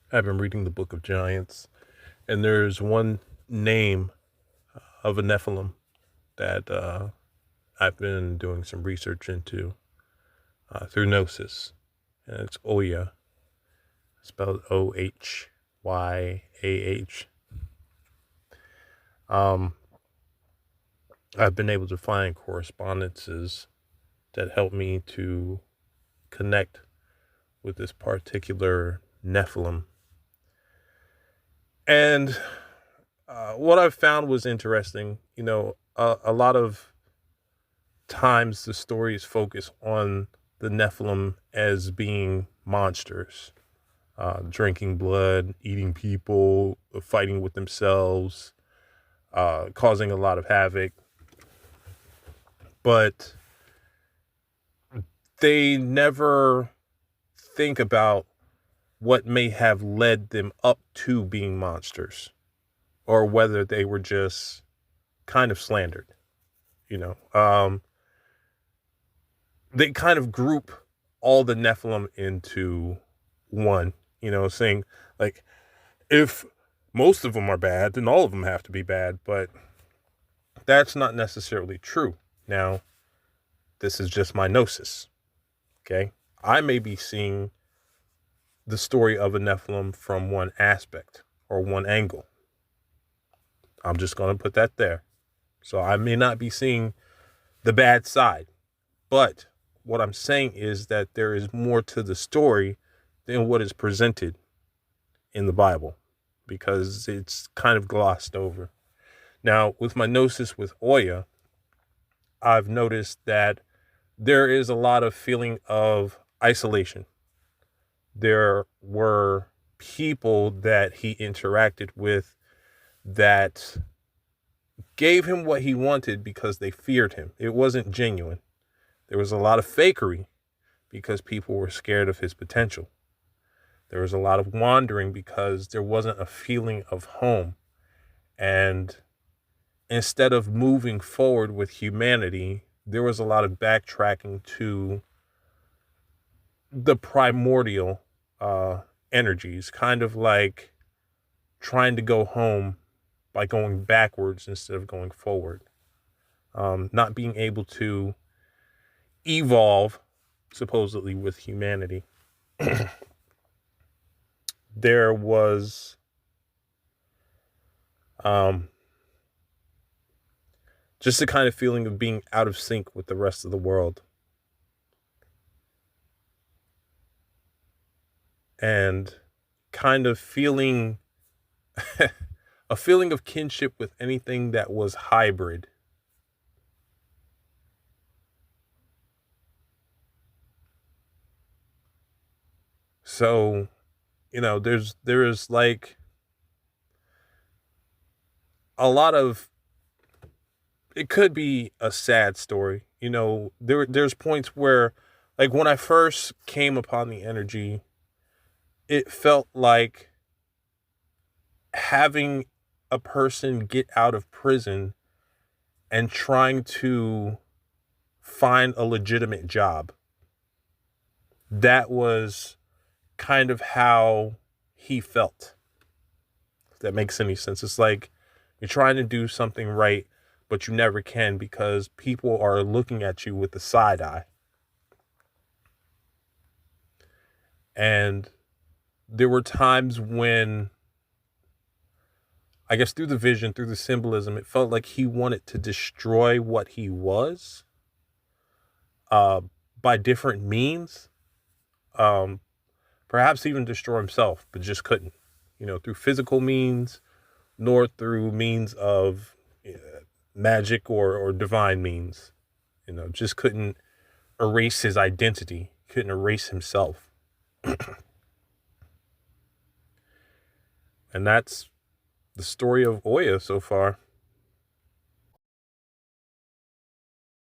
I've been reading the Book of Giants, and there's one name of a Nephilim that I've been doing some research into through Gnosis, and it's Ohyah, spelled Ohyah. Um, I've been able to find correspondences that help me to connect with this particular Nephilim. And what I've found was interesting. A lot of times the stories focus on the Nephilim as being monsters, drinking blood, eating people, fighting with themselves, causing a lot of havoc. But they never think about what may have led them up to being monsters, or whether they were just kind of slandered. You know, they kind of group all the Nephilim into one, saying like, if most of them are bad, then all of them have to be bad. But that's not necessarily true. Now, this is just my gnosis. Okay. I may be seeing the story of a Nephilim from one aspect or one angle. I'm just going to put that there. So I may not be seeing the bad side, but what I'm saying is that there is more to the story than what is presented in the Bible, because it's kind of glossed over. Now, with my gnosis with Ohyah, I've noticed that there is a lot of feeling of isolation. There were people that he interacted with that gave him what he wanted because they feared him. It wasn't genuine. There was a lot of fakery because people were scared of his potential. There was a lot of wandering because there wasn't a feeling of home. And instead of moving forward with humanity, there was a lot of backtracking to the primordial energies, kind of like trying to go home by going backwards instead of going forward. Not being able to evolve, supposedly, with humanity. There was just a kind of feeling of being out of sync with the rest of the world. And kind of feeling a feeling of kinship with anything that was hybrid. So, there is like a lot of, it could be a sad story. There's points where, like, when I first came upon the energy, it felt like having a person get out of prison and trying to find a legitimate job. That was kind of how he felt. If that makes any sense. It's like you're trying to do something right, but you never can because people are looking at you with the side eye. And there were times when, I guess through the vision, through the symbolism, it felt like he wanted to destroy what he was by different means. Perhaps even destroy himself, but just couldn't, through physical means, nor through means of magic or divine means. Just couldn't erase his identity, couldn't erase himself. And that's the story of Ohyah so far.